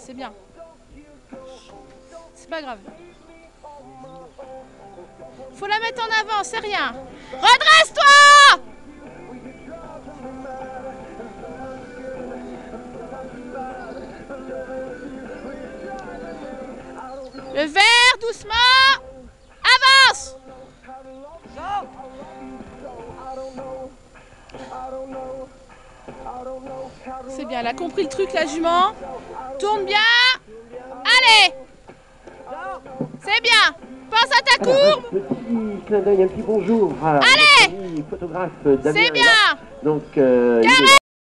c'est bien. C'est pas grave. Faut la mettre en avant, c'est rien. Redresse-toi! Le vert, doucement. Avance. C'est bien, elle a compris le truc, la jument. Tourne bien. Allez. C'est bien. Pense à ta courbe. Petit clin d'œil, un petit bonjour. Allez. Photographe Damien. C'est bien. Donc,